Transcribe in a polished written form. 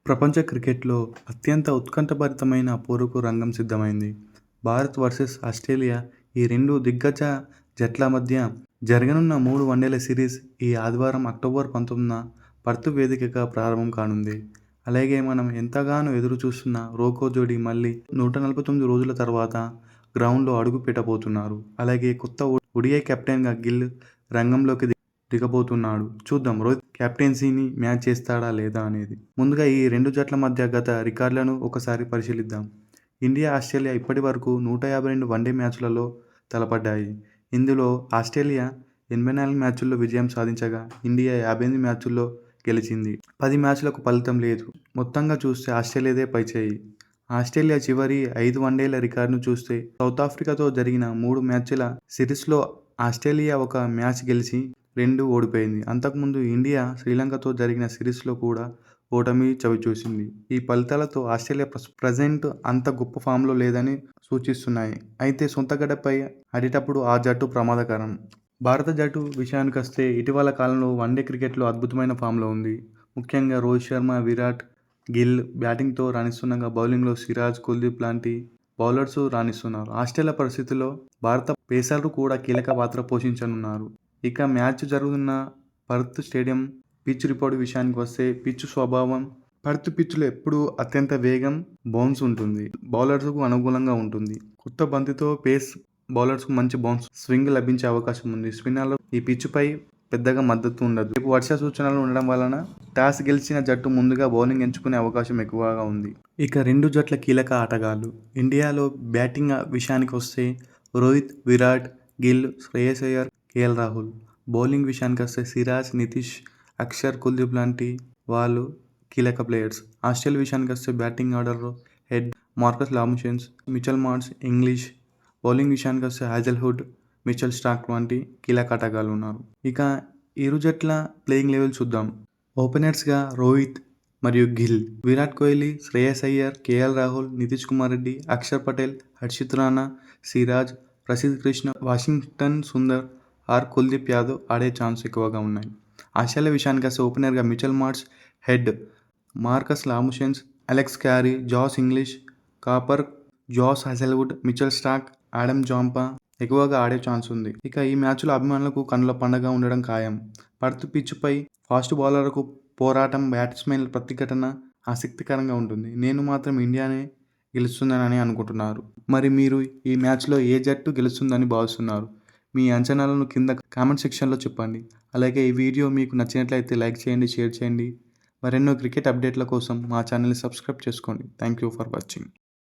ప్రపంచ క్రికెట్లో అత్యంత ఉత్కంఠభరితమైన పోరుకు రంగం సిద్ధమైంది. భారత్ వర్సెస్ ఆస్ట్రేలియా ఈ రెండు దిగ్గజ జట్ల మధ్య జరగనున్న 3 వన్డేల సిరీస్ ఈ ఆదివారం అక్టోబర్ 19న పర్త్ వేదికగా ప్రారంభం కానుంది. అలాగే మనం ఎంతగానో ఎదురు చూస్తున్న రోకో జోడీ మళ్లీ 149 రోజుల తర్వాత గ్రౌండ్లో అడుగు పెట్టబోతున్నారు. అలాగే కొత్త ఓడిఐ కెప్టెన్గా గిల్ రంగంలోకి దిగబోతున్నాడు. చూద్దాం రోహిత్ కెప్టెన్సీని మ్యాచ్ చేస్తాడా లేదా అనేది. ముందుగా ఈ రెండు జట్ల మధ్య గత రికార్డులను ఒకసారి పరిశీలిద్దాం. ఇండియా, ఆస్ట్రేలియా ఇప్పటి వరకు 152 వన్డే మ్యాచ్లలో తలపడ్డాయి. ఇందులో ఆస్ట్రేలియా 84 మ్యాచ్ల్లో విజయం సాధించగా ఇండియా 58 మ్యాచ్ల్లో గెలిచింది. 10 మ్యాచ్లకు ఫలితం లేదు. మొత్తంగా చూస్తే ఆస్ట్రేలియాదే పైచేయి. ఆస్ట్రేలియా చివరి 5 వన్డేల రికార్డును చూస్తే సౌతాఫ్రికాతో జరిగిన 3 మ్యాచ్ల సిరీస్లో ఆస్ట్రేలియా ఒక మ్యాచ్ గెలిచి 2 ఓడిపోయింది. అంతకుముందు ఇండియా శ్రీలంకతో జరిగిన సిరీస్లో కూడా ఓటమి చవిచూసింది. ఈ ఫలితాలతో ఆస్ట్రేలియా ప్రజెంట్ అంత గొప్ప ఫామ్లో లేదని సూచిస్తున్నాయి. అయితే సొంత గడ్డపై ఆడేటప్పుడు ఆ జట్టు ప్రమాదకరం. భారత జట్టు విషయానికొస్తే ఇటీవల కాలంలో వన్డే క్రికెట్లో అద్భుతమైన ఫామ్లో ఉంది. ముఖ్యంగా రోహిత్ శర్మ, విరాట్, గిల్ బ్యాటింగ్తో రాణిస్తుండగా బౌలింగ్లో సిరాజ్, కుల్దీప్ లాంటి బౌలర్స్ రాణిస్తున్నారు. ఆస్ట్రేలియా పరిస్థితుల్లో భారత పేసర్లు కూడా కీలక పాత్ర పోషించనున్నారు. ఇక మ్యాచ్ జరుగుతున్న పర్త్ స్టేడియం పిచ్ రిపోర్ట్ విషయానికి వస్తే పిచ్ స్వభావం పర్త్ పిచ్లో ఎప్పుడూ అత్యంత వేగం, బౌన్స్ ఉంటుంది. బౌలర్స్కు అనుకూలంగా ఉంటుంది. కొత్త బంతితో పేస్ బౌలర్స్కు మంచి బౌన్స్ స్వింగ్ లభించే అవకాశం ఉంది. స్పిన్నర్లకు ఈ పిచ్పై పెద్దగా మద్దతు ఉండదు. రేపు వర్ష సూచనలు ఉండడం వలన టాస్ గెలిచిన జట్టు ముందుగా బౌలింగ్ ఎంచుకునే అవకాశం ఎక్కువగా ఉంది. ఇక రెండు జట్ల కీలక ఆటగాళ్లు. ఇండియాలో బ్యాటింగ్ విషయానికి వస్తే రోహిత్, విరాట్, గిల్, శ్రేయస్ అయ్యర్, కేఎల్ రాహుల్. బౌలింగ్ విషయానికి వస్తే సిరాజ్, నితీష్, అక్షర్, కుల్దీప్ లాంటి వాళ్ళు కీలక ప్లేయర్స్. ఆస్ట్రేలియా విషయానికి వస్తే బ్యాటింగ్ ఆర్డర్లో Head, Marcus Labuschagne, Mitchell Marsh, Inglis. Bowling విషయానికి వస్తే హాజెల్వుడ్, మిచెల్ స్టార్క్ వంటి కీలక ఆటగాళ్లు ఉన్నారు. ఇక ఇరు జట్ల ప్లేయింగ్ లెవెల్ చూద్దాం. ఓపెనర్స్గా రోహిత్ మరియు గిల్, విరాట్ కోహ్లీ, శ్రేయస్ అయ్యర్, కేఎల్ రాహుల్, నితీష్ కుమార్ రెడ్డి, అక్షర్ పటేల్, హర్షిత్ రాణా, సిరాజ్, ప్రసిద్ధ్ కృష్ణ, వాషింగ్టన్ సుందర్ ఆర్ కుల్దీప్ యాదవ్ ఆడే ఛాన్స్ ఎక్కువగా ఉన్నాయి. ఆస్ట్రేలియా విషయానికి వస్తే ఓపెనర్గా Mitchell Marsh, Head Marcus Labuschagne, Alex Carey, Josh Inglis, Cooper, Josh Hazlewood, Mitchell Starc, Adam Zampa ఎక్కువగా ఆడే ఛాన్స్ ఉంది. ఇక ఈ మ్యాచ్లో అభిమానులకు కన్నుల పండగ ఉండడం ఖాయం. పర్త్ పిచ్పై ఫాస్ట్ బౌలర్లకు పోరాటం, బ్యాట్స్మెన్ల ప్రతిఘటన ఆసక్తికరంగా ఉంటుంది. నేను మాత్రం ఇండియానే గెలుస్తుందని అనుకుంటున్నారు. మరి మీరు ఈ మ్యాచ్లో ఏ జట్టు గెలుస్తుందని భావిస్తున్నారు? మీ అంచనాలను కింద కామెంట్ సెక్షన్లో చెప్పండి. అలాగే ఈ వీడియో మీకు నచ్చినట్లయితే లైక్ చేయండి, షేర్ చేయండి. మరెన్నో క్రికెట్ అప్డేట్ల కోసం మా ఛానల్ని సబ్స్క్రైబ్ చేసుకోండి. Thank you for watching.